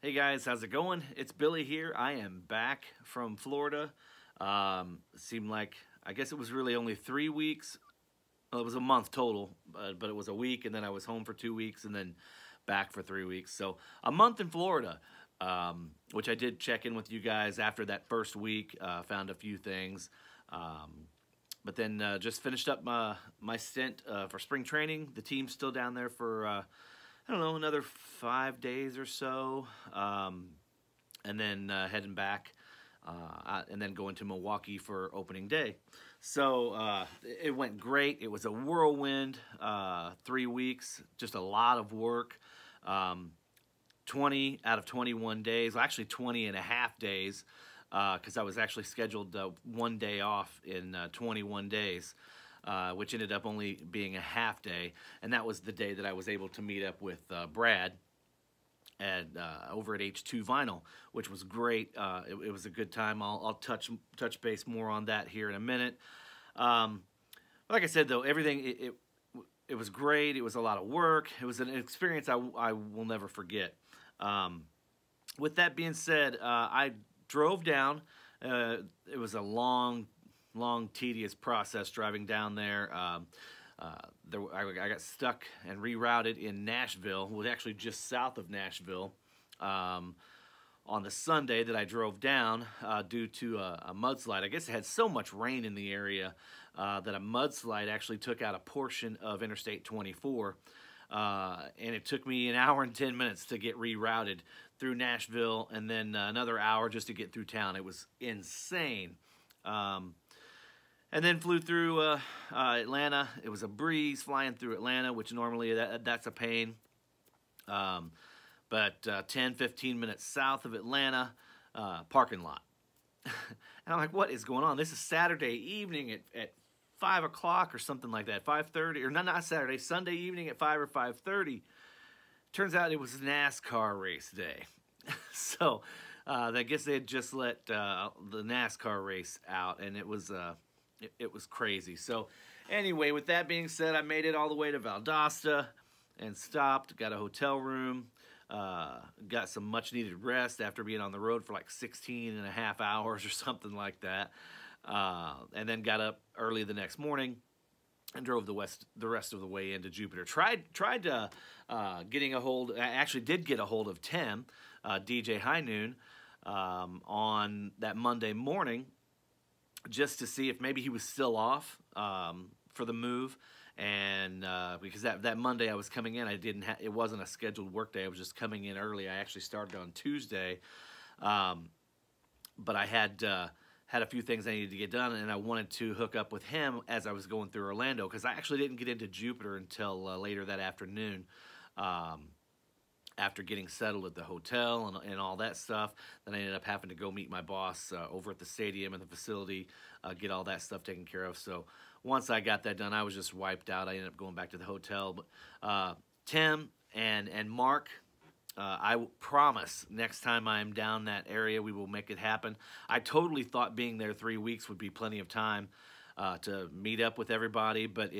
Hey guys, how's it going? It's Billy here. I am back from Florida. Seemed like, I guess it was really only 3 weeks. Well, it was a month total, but it was a week, and then I was home for 2 weeks, and then back for 3 weeks. So a month in Florida, which I did check in with you guys after that first week. Found a few things, but then just finished up my stint for spring training. The team's still down there for I don't know, another 5 days or so, and then heading back, and then going to Milwaukee for opening day. So it went great. It was a whirlwind 3 weeks, just a lot of work. 20 out of 21 days, well, actually 20 and a half days, because I was actually scheduled 1 day off in 21 days. Which ended up only being a half day, and that was the day that I was able to meet up with Brad over at H2Vinyl, which was great. It was a good time. I'll touch base more on that here in a minute. Like I said, though, everything it was great. It was a lot of work. It was an experience I will never forget. With that being said, I drove down. It was a long, tedious process driving down there. I got stuck and rerouted in Nashville, well, actually just south of Nashville, on the Sunday that I drove down due to a mudslide. I guess it had so much rain in the area that a mudslide actually took out a portion of Interstate 24, and it took me an hour and 10 minutes to get rerouted through Nashville, and then another hour just to get through town. It was insane. And then flew through Atlanta. It was a breeze flying through Atlanta, which normally that's a pain. But 10, 15 minutes south of Atlanta, parking lot. And I'm like, what is going on? This is Saturday evening at 5 o'clock or something like that, 5:30, or not Saturday, Sunday evening at 5 or 5:30. Turns out it was NASCAR race day. So I guess they had just let the NASCAR race out, and it was crazy. So anyway, with that being said, I made it all the way to Valdosta and stopped, got a hotel room, got some much needed rest after being on the road for like 16 and a half hours or something like that, and then got up early the next morning and drove the rest of the way into Jupiter. Tried getting a hold, I actually did get a hold of Tim, DJ High Noon, on that Monday morning, just to see if maybe he was still off for the move, and because that Monday I was coming in, it wasn't a scheduled work day. I was just coming in early. I actually started on Tuesday, but I had a few things I needed to get done, and I wanted to hook up with him as I was going through Orlando, because I actually didn't get into Jupiter until later that afternoon. After getting settled at the hotel and all that stuff, then I ended up having to go meet my boss over at the stadium and the facility, get all that stuff taken care of. So once I got that done, I was just wiped out. I ended up going back to the hotel. But Tim and Mark, I promise next time I'm down that area, we will make it happen. I totally thought being there 3 weeks would be plenty of time to meet up with everybody, but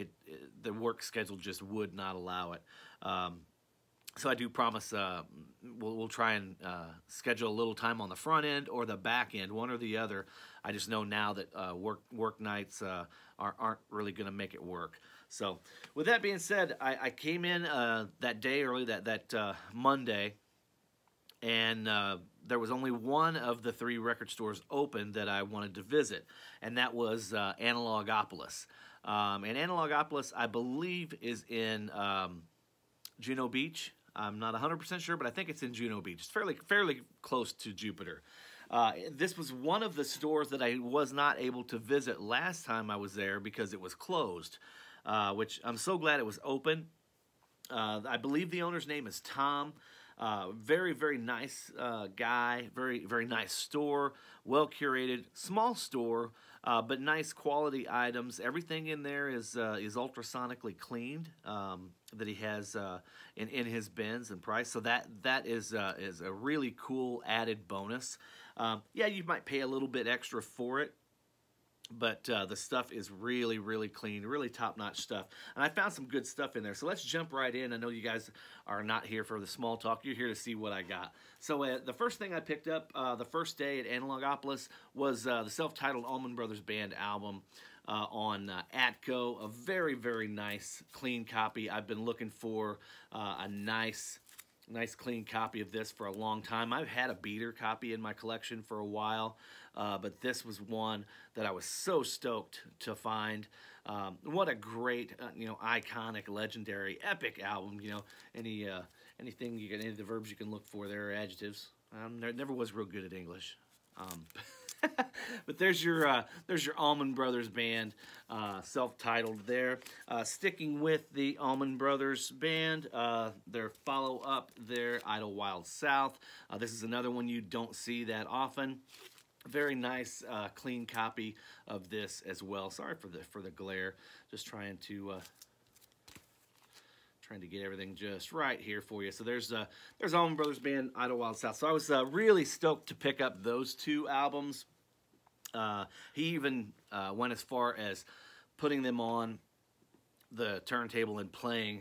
the work schedule just would not allow it. So I do promise we'll try and schedule a little time on the front end or the back end, one or the other. I just know now that work nights aren't really going to make it work. So with that being said, I came in that day early, that Monday, and there was only one of the 3 record stores open that I wanted to visit, and that was Logopolis. And Logopolis, I believe, is in Juno Beach. I'm not 100% sure, but I think it's in Juno Beach. It's fairly close to Jupiter. This was one of the stores that I was not able to visit last time I was there because it was closed, which I'm so glad it was open. I believe the owner's name is Tom. Very, very nice guy. Very, very nice store. Well curated. Small store, but nice quality items. Everything in there is ultrasonically cleaned. That he has in his bins and price. So that is a really cool added bonus. Yeah, you might pay a little bit extra for it, But the stuff is really, really clean, really top-notch stuff. And I found some good stuff in there. So let's jump right in. I know you guys are not here for the small talk. You're here to see what I got. So the first thing I picked up the first day at Logopolis was the self-titled Allman Brothers Band album on Atco. A very, very nice, clean copy. I've been looking for a nice clean copy of this for a long time. I've had a beater copy in my collection for a while, but this was one that I was so stoked to find. What a great, iconic, legendary, epic album. Anything you can, any of the verbs you can look for there are adjectives. Never was real good at English. But there's your Allman Brothers Band, self-titled there. Sticking with the Allman Brothers Band, their follow-up there, Idlewild South. This is another one you don't see that often. Very nice, clean copy of this as well. Sorry for the glare. Just trying to get everything just right here for you. So there's Allman Brothers Band, Idlewild South. So I was really stoked to pick up those two albums. He even went as far as putting them on the turntable and playing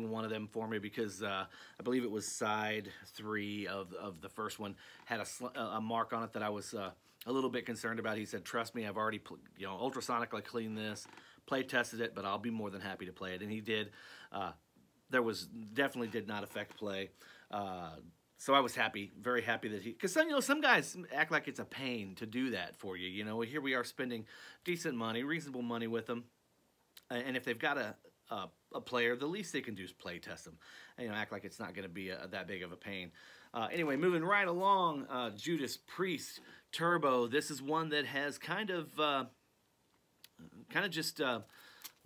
one of them for me, because I believe it was side 3 of the first one had a mark on it that I was a little bit concerned about. He said, "Trust me, I've already ultrasonically cleaned this, play tested it, but I'll be more than happy to play it," and he did. Definitely did not affect play. So I was happy, very happy that because some guys act like it's a pain to do that for you. Here we are spending decent money, reasonable money with them, and if they've got a player, the least they can do is play test them, and act like it's not going to be that big of a pain. Anyway, moving right along, Judas Priest Turbo. This is one that has kind of just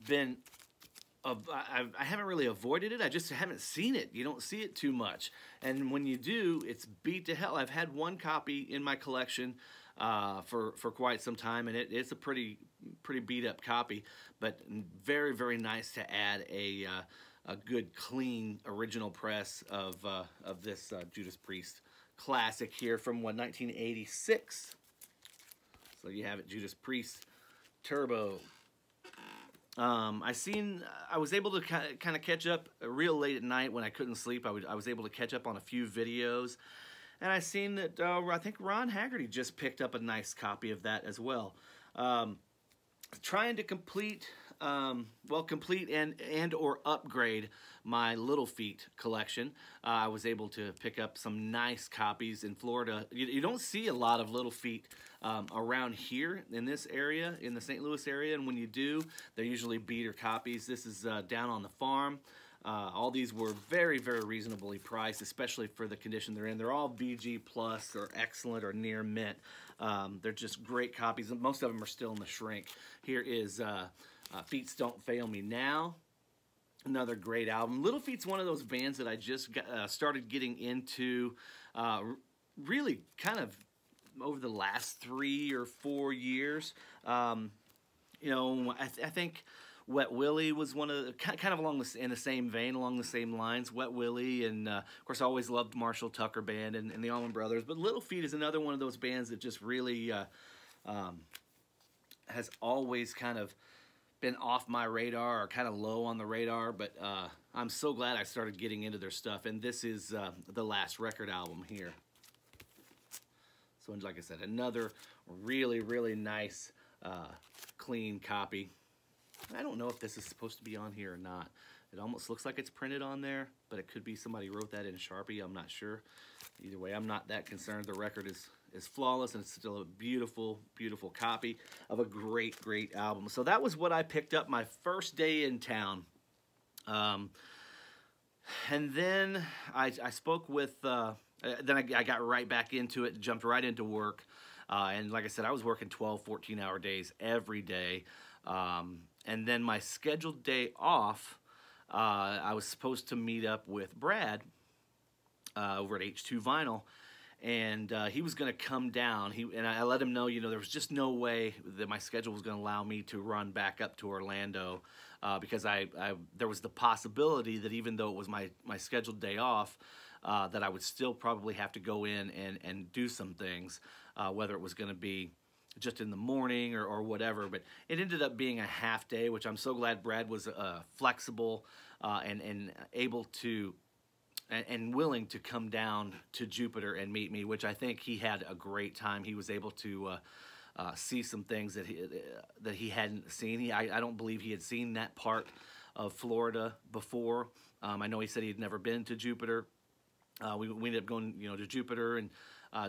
been. I haven't really avoided it. I just haven't seen it. You don't see it too much. And when you do, it's beat to hell. I've had one copy in my collection for quite some time, and it's a pretty beat up copy, but very, very nice to add a good, clean, original press of this Judas Priest classic here from 1986. So you have it, Judas Priest Turbo. I was able to kind of catch up real late at night when I couldn't sleep. I was able to catch up on a few videos, and I seen that I think Ron Haggerty just picked up a nice copy of that as well. Trying to complete and or upgrade my Little Feat collection. I was able to pick up some nice copies in Florida. You don't see a lot of Little Feat around here in this area, in the St. Louis area, and when you do, they're usually beater copies. This is down on the farm. All these were very, very reasonably priced, especially for the condition they're in. They're all VG plus or excellent or near mint. They're just great copies. Most of them are still in the shrink. Here is Feats Don't Fail Me Now. Another great album. Little Feat's one of those bands that I just started getting into really kind of over the last 3 or 4 years. I think Wet Willie was one of the, kind of in the same vein, along the same lines. Wet Willie, and of course I always loved Marshall Tucker Band and the Allman Brothers. But Little Feat is another one of those bands that just really has always kind of been off my radar, or kind of low on the radar. But I'm so glad I started getting into their stuff, and this is the last record album here. So like I said, another really, really nice, clean copy. I don't know if this is supposed to be on here or not. It almost looks like it's printed on there, but it could be somebody wrote that in Sharpie. I'm not sure. Either way, I'm not that concerned. The record is flawless, and it's still a beautiful, beautiful copy of a great, great album. So that was what I picked up my first day in town. And then I spoke with, then I got right back into it, jumped right into work. And like I said, I was working 12, 14-hour days every day. And then my scheduled day off, I was supposed to meet up with Brad over at H2Vinyl, and he was going to come down. And I let him know, there was just no way that my schedule was going to allow me to run back up to Orlando, because there was the possibility that even though it was my scheduled day off, that I would still probably have to go in and do some things, whether it was going to be just in the morning or whatever. But it ended up being a half day, which I'm so glad Brad was flexible and able to and willing to come down to Jupiter and meet me, which I think he had a great time. He was able to see some things that he hadn't seen. I don't believe he had seen that part of Florida before. I know he said he'd never been to Jupiter. We ended up going, to Jupiter and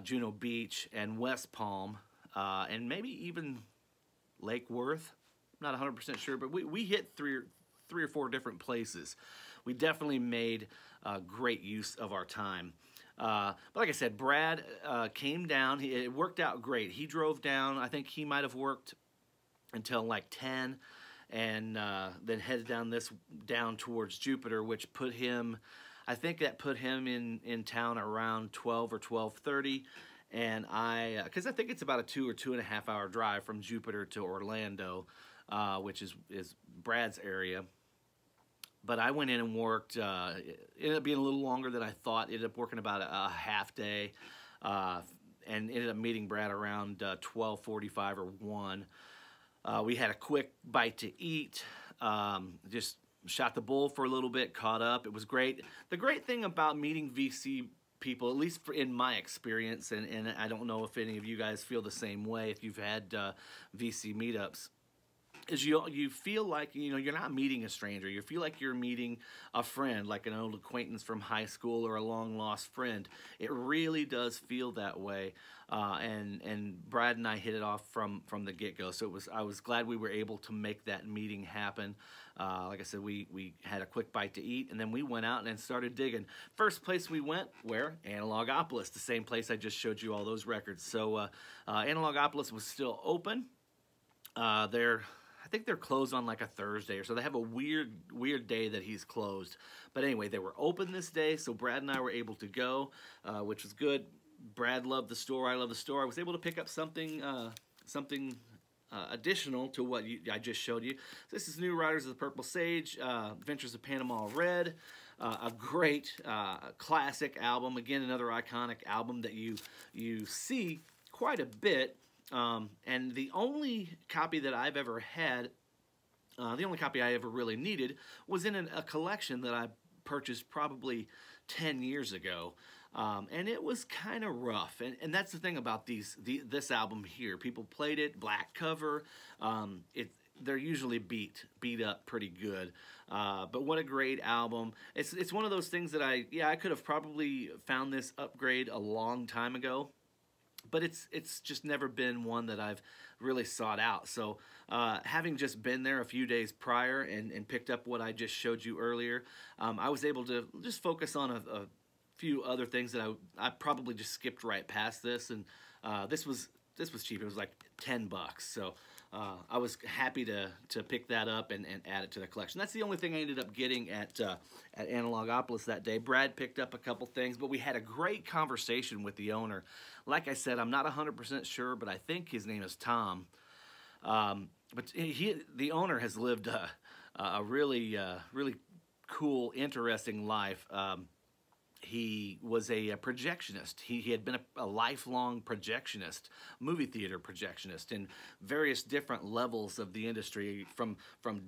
Juno Beach and West Palm, and maybe even Lake Worth. Not 100% sure, but we hit three or four different places. We definitely made great use of our time. But like I said, Brad came down. It worked out great. He drove down. I think he might have worked until like 10, and then headed down towards Jupiter, which put him, I think that put him in town around 12 or 12:30. And because I think it's about a 2 or 2.5 hour drive from Jupiter to Orlando, which is Brad's area. But I went in and worked. It ended up being a little longer than I thought. Ended up working about a half day, and ended up meeting Brad around 12:45 or 1. We had a quick bite to eat. Just shot the bull for a little bit, caught up. It was great. The great thing about meeting VC people, at least in my experience, and I don't know if any of you guys feel the same way if you've had VC meetups, is you feel like you're not meeting a stranger. You feel like you're meeting a friend, like an old acquaintance from high school or a long lost friend. It really does feel that way, and Brad and I hit it off from the get-go. So I was glad we were able to make that meeting happen. Like I said, we had a quick bite to eat, and then we went out and started digging. First place we went, where? Analogopolis, the same place I just showed you all those records. So Analogopolis was still open. I think they're closed on like a Thursday or so. They have a weird day that he's closed. But anyway, they were open this day, so Brad and I were able to go, which was good. Brad loved the store. I love the store. I was able to pick up something additional to what I just showed you. This is New Riders of the Purple Sage, Adventures of Panama Red, a great classic album. Again, another iconic album that you see quite a bit. And the only copy that I've ever had, the only copy I ever really needed, was in a collection that I purchased probably 10 years ago. And it was kind of rough. And that's the thing about this album here. People played it, black cover. They're usually beat up pretty good. But what a great album. It's one of those things that I could have probably found this upgrade a long time ago. But it's just never been one that I've really sought out. So having just been there a few days prior and picked up what I just showed you earlier, I was able to just focus on a few other things that I probably just skipped right past this. And this was cheap. It was like $10. So I was happy to pick that up and add it to the collection. That's the only thing I ended up getting at Analogopolis that day. Brad picked up a couple things, but we had a great conversation with the owner. Like I said, I'm not 100% sure, but I think his name is Tom. But the owner has lived a really cool, interesting life. He was a projectionist. He had been a lifelong projectionist, movie theater projectionist in various different levels of the industry, from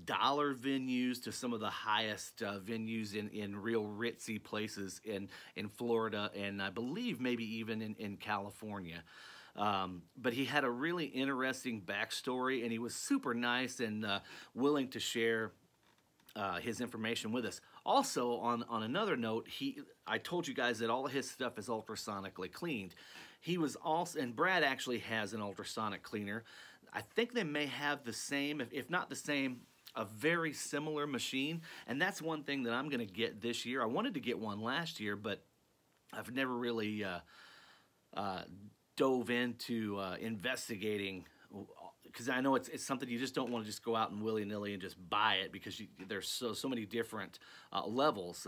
dollar venues to some of the highest venues in real ritzy places in Florida, and I believe maybe even in California. But he had a really interesting backstory, and he was super nice and willing to share his information with us. Also, on another note, I told you guys that all of his stuff is ultrasonically cleaned. He was also, and Brad actually has an ultrasonic cleaner. I think they may have the same, if not the same, a very similar machine. And that's one thing that I'm going to get this year. I wanted to get one last year, but I've never really dove into investigating, because I know it's something you just don't want to just go out and willy-nilly and just buy it, because there's so many different levels.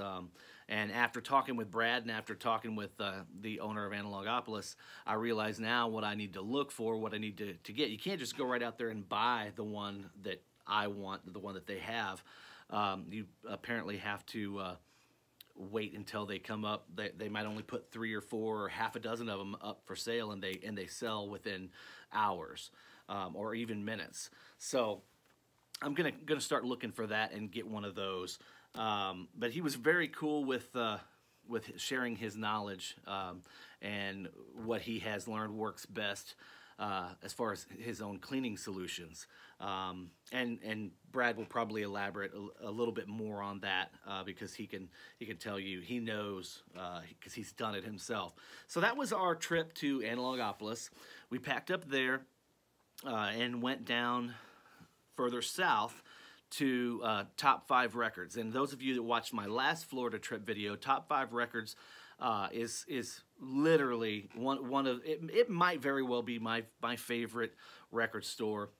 And after talking with Brad and after talking with the owner of Analogopolis, I realize now what I need to look for, what I need to get. You can't just go right out there and buy the one that I want, the one that they have. You apparently have to wait until they come up. They might only put 3 or 4 or half a dozen of them up for sale, and they sell within hours or even minutes. So I'm gonna start looking for that and get one of those. But he was very cool with sharing his knowledge and what he has learned works best as far as his own cleaning solutions. And Brad will probably elaborate a little bit more on that because he can tell you, he knows because he's done it himself. So that was our trip to Logopolis. We packed up there and went down further south to Top 5 Records. And those of you that watched my last Florida trip video, Top 5 Records is literally one of it might very well be my favorite record store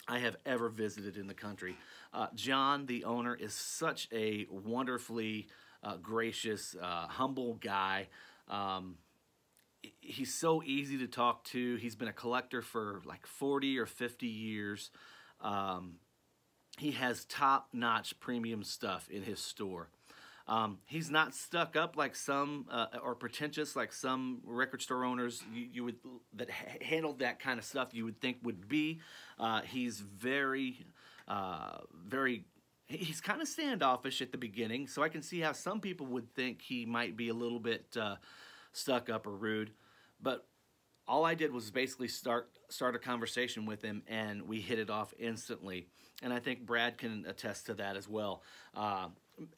I have ever visited in the country. John, the owner, is such a wonderfully gracious, humble guy. He's so easy to talk to. He's been a collector for like 40 or 50 years. He has top-notch premium stuff in his store. He's not stuck up like some or pretentious like some record store owners you would that handle that kind of stuff you would think would be. He's very he's kind of standoffish at the beginning, so I can see how some people would think he might be a little bit stuck up or rude. But all I did was basically start a conversation with him, and we hit it off instantly. And I think Brad can attest to that as well.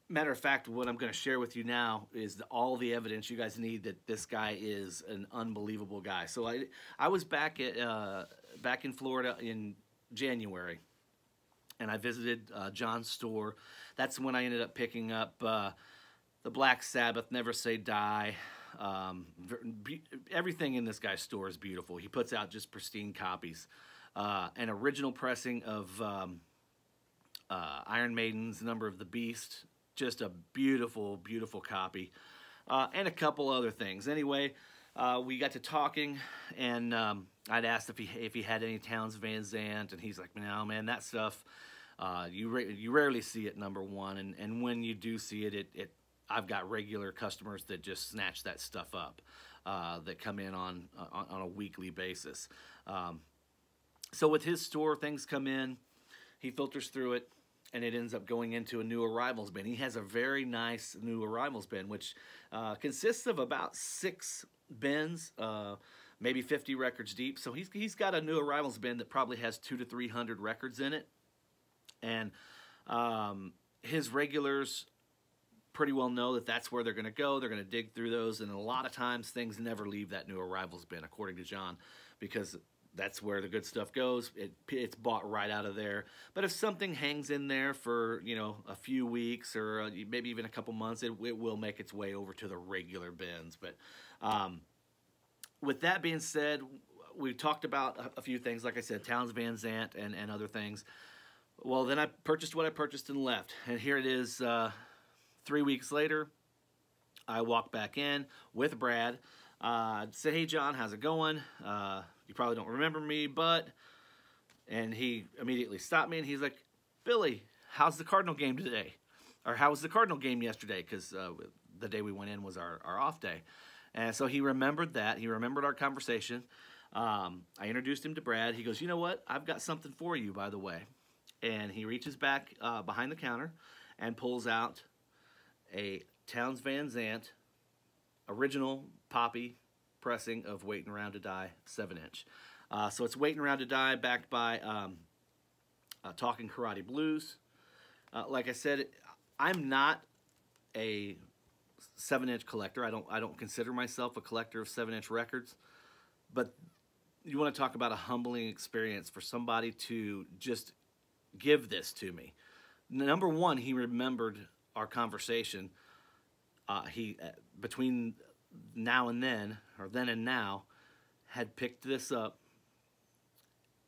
Matter of fact, what I'm going to share with you now is all the evidence you guys need that this guy is an unbelievable guy. So I was back in Florida in January, and I visited John's store. That's when I ended up picking up the Black Sabbath, Never Say Die. Everything in this guy's store is beautiful. He puts out just pristine copies. An original pressing of Iron Maiden's Number of the Beast, just a beautiful, beautiful copy, and a couple other things. Anyway, we got to talking, and I'd asked if he had any Townes Van Zandt, and he's like, "No, man, that stuff you rarely see it, number one, and when you do see it, I've got regular customers that just snatch that stuff up, that come in on a weekly basis." So with his store, things come in, he filters through it, and it ends up going into a new arrivals bin. He has a very nice new arrivals bin, which consists of about 6 bins, maybe 50 records deep. So he's got a new arrivals bin that probably has 200 to 300 records in it. And his regulars pretty well know that that's where they're going to go. They're going to dig through those, and a lot of times things never leave that new arrivals bin, according to John, because that's where the good stuff goes. It's bought right out of there. But if something hangs in there for, you know, a few weeks or maybe even a couple months, it will make its way over to the regular bins. But with that being said, we talked about a few things, like I said, Townes Van Zandt and other things. Well, then I purchased what I purchased and left. And here it is 3 weeks later. I walk back in with Brad. Said, "Hey, John, how's it going? You probably don't remember me, but..." And he immediately stopped me, and he's like, "Billy, how's the Cardinal game today? Or how was the Cardinal game yesterday?" Because the day we went in was our off day. And so he remembered that. He remembered our conversation. I introduced him to Brad. He goes, "You know what? I've got something for you, by the way." And he reaches back behind the counter and pulls out a Townes Van Zandt original Poppy pressing of Waiting Around to Die 7-inch. So it's Waiting Around to Die, backed by Talking Karate Blues. Like I said, I'm not a 7-inch collector. I don't consider myself a collector of 7-inch records. But you want to talk about a humbling experience for somebody to just give this to me. Number one, he remembered our conversation. He between now and then, or then and now, had picked this up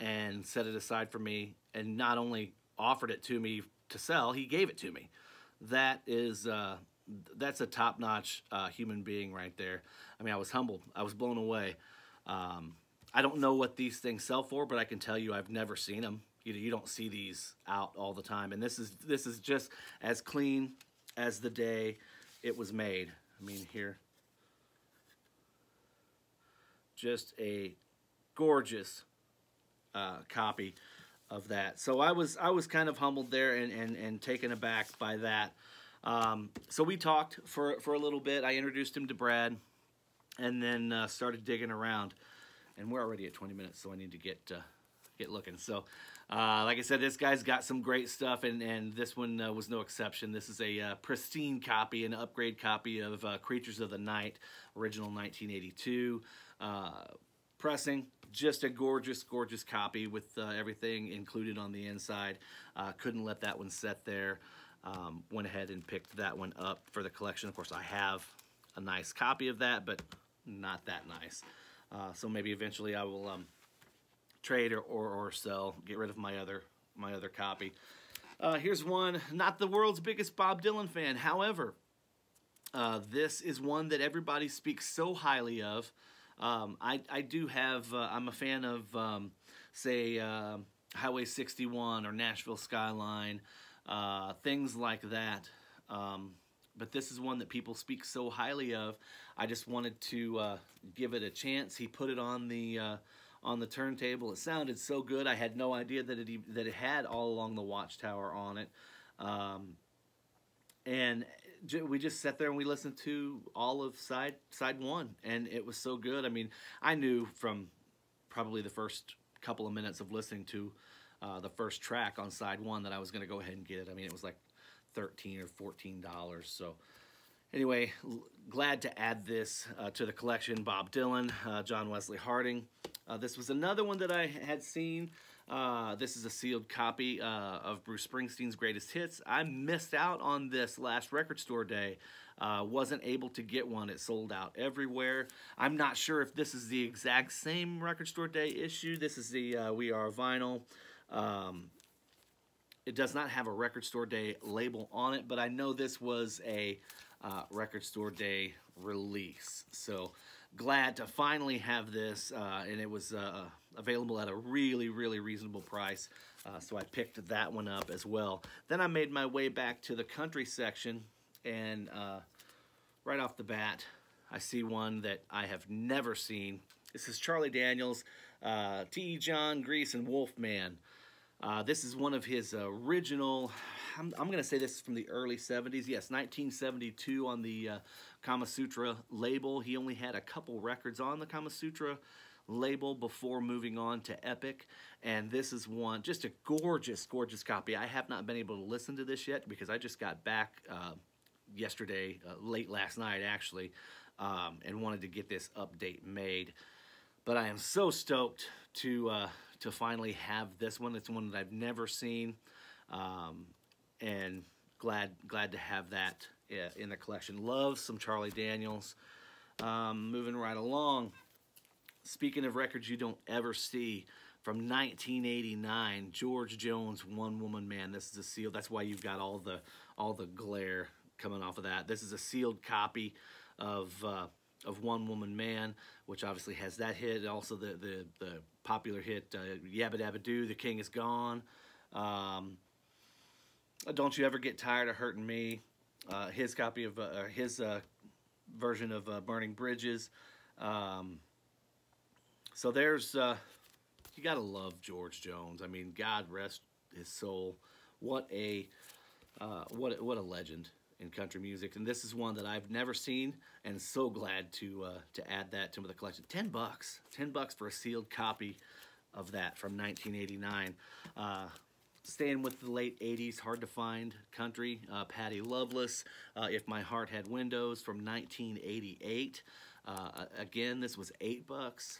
and set it aside for me, and not only offered it to me to sell, he gave it to me. That is that's a top-notch human being right there. I mean, I was humbled. I was blown away. I don't know what these things sell for, but I can tell you I've never seen them. You don't see these out all the time, and this is just as clean as the day. it was made. I mean, here, just a gorgeous copy of that. So I was kind of humbled there and taken aback by that. So we talked for a little bit. I introduced him to Brad, and then started digging around. And we're already at 20 minutes, so I need to get looking. So, like I said, this guy's got some great stuff, and this one was no exception. This is a pristine copy, an upgrade copy of Creatures of the Night, original 1982 pressing. Just a gorgeous, gorgeous copy with everything included on the inside. Couldn't let that one sit there. Went ahead and picked that one up for the collection. Of course, I have a nice copy of that, but not that nice. So maybe eventually I will trade or sell, get rid of my other copy. Here's one, not the world's biggest Bob Dylan fan. However, this is one that everybody speaks so highly of. I do have, I'm a fan of, say, Highway 61 or Nashville Skyline, things like that. But this is one that people speak so highly of. I just wanted to give it a chance. He put it on the turntable. It sounded so good. I had no idea that it had All Along the Watchtower on it. And we just sat there and we listened to all of side one, and it was so good. I mean, I knew from probably the first couple of minutes of listening to the first track on side one that I was going to go ahead and get it. I mean, it was like $13 or $14. So anyway, glad to add this to the collection. Bob Dylan, John Wesley Harding. This was another one that I had seen. This is a sealed copy of Bruce Springsteen's Greatest Hits. I missed out on this last record store day. Wasn't able to get one. It sold out everywhere. I'm not sure if this is the exact same record store day issue. This is the We Are Vinyl. It does not have a record store day label on it, but I know this was a record store day release. So glad to finally have this, and it was available at a really, really reasonable price. So I picked that one up as well. Then I made my way back to the country section, and right off the bat, I see one that I have never seen. This is Charlie Daniels, T.E. John, Grease, and Wolfman. This is one of his original, I'm going to say this is from the early 70s. Yes, 1972 on the Kama Sutra label. He only had a couple records on the Kama Sutra label before moving on to Epic. And this is one, just a gorgeous, gorgeous copy. I have not been able to listen to this yet because I just got back yesterday, late last night actually, and wanted to get this update made. But I am so stoked to finally have this one. It's one that I've never seen, and glad to have that in the collection. Love some Charlie Daniels. Moving right along. Speaking of records you don't ever see, from 1989, George Jones, One Woman Man. This is a seal. That's why you've got all the glare coming off of that. This is a sealed copy of One Woman Man, which obviously has that hit, and also the popular hit Yabba Dabba Doo, The King Is Gone. Don't You Ever Get Tired of Hurting Me. His copy of his version of Burning Bridges. So there's you gotta love George Jones. I mean, God rest his soul. What a legend in country music. And this is one that I've never seen, and so glad to add that to the collection. $10. $10 for a sealed copy of that from 1989. Staying with the late 80s, hard to find country. Patty Loveless, If My Heart Had Windows from 1988. Again, this was $8.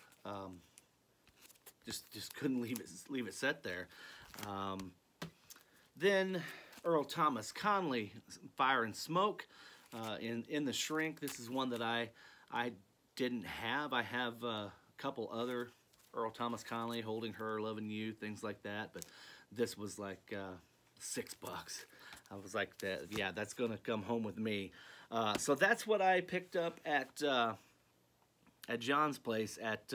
Just couldn't leave it set there. Then Earl Thomas Conley, Fire and Smoke, in the Shrink. This is one that I didn't have. I have a couple other Earl Thomas Conley, Holding Her, Loving You, things like that. But this was like $6. I was like, yeah, that's gonna come home with me. So that's what I picked up at John's place at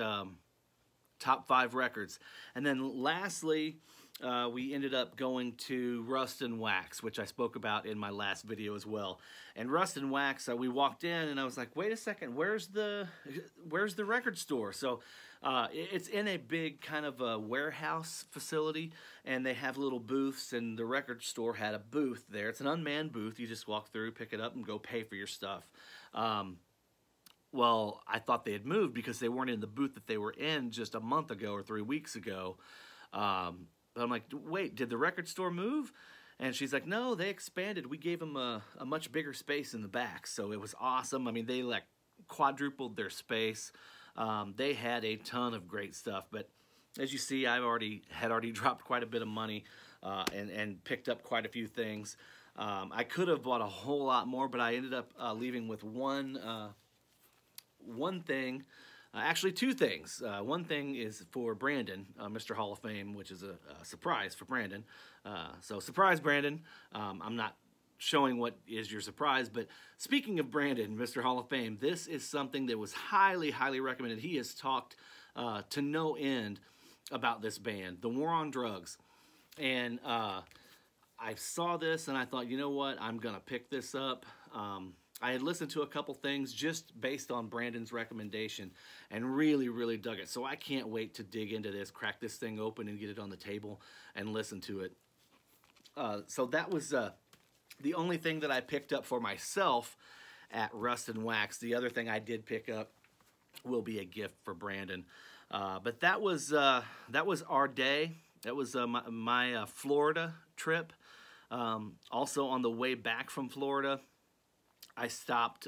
Top 5 Records. And then lastly, we ended up going to Rust and Wax, which I spoke about in my last video as well. And Rust and Wax, we walked in and I was like, wait a second, where's the record store? So it's in a big kind of a warehouse facility, and they have little booths, and the record store had a booth there. It's an unmanned booth. You just walk through, pick it up, and go pay for your stuff. Well, I thought they had moved because they weren't in the booth that they were in just a month ago or 3 weeks ago. But I'm like, wait, did the record store move? And she's like, no, they expanded. We gave them a much bigger space in the back. So it was awesome. I mean, they like quadrupled their space. They had a ton of great stuff. But as you see, I had already dropped quite a bit of money and picked up quite a few things. I could have bought a whole lot more, but I ended up leaving with one thing. Actually, two things. One thing is for Brandon, Mr. Hall of Fame, which is a surprise for Brandon. So surprise, Brandon. I'm not showing what is your surprise, but speaking of Brandon, Mr. Hall of Fame, this is something that was highly, highly recommended. He has talked to no end about this band, The War on Drugs. And I saw this and I thought, you know what, I'm going to pick this up. I had listened to a couple things just based on Brandon's recommendation and really, really dug it. So I can't wait to dig into this, crack this thing open and get it on the table and listen to it. So that was the only thing that I picked up for myself at Rust and Wax. The other thing I did pick up will be a gift for Brandon. But that was our day. That was my Florida trip. Also on the way back from Florida, I stopped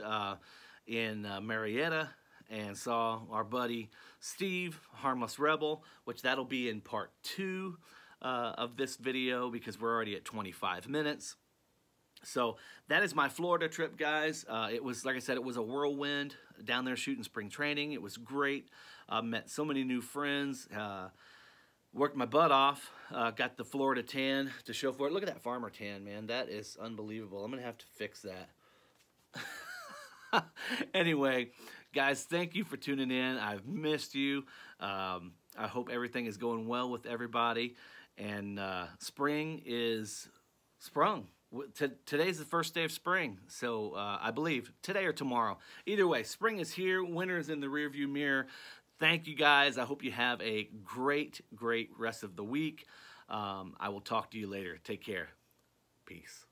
in Marietta and saw our buddy Steve, Harmless Rebel, which that'll be in part 2 of this video because we're already at 25 minutes. So that is my Florida trip, guys. It was, like I said, it was a whirlwind down there shooting spring training. It was great. Met so many new friends. Worked my butt off. Got the Florida tan to show for it. Look at that farmer tan, man. That is unbelievable. I'm going to have to fix that. Anyway, guys, thank you for tuning in. I've missed you. I hope everything is going well with everybody. And spring is sprung. Today's the first day of spring, so I believe today or tomorrow. Either way, spring is here. Winter is in the rearview mirror. Thank you, guys. I hope you have a great, great rest of the week. I will talk to you later. Take care. Peace.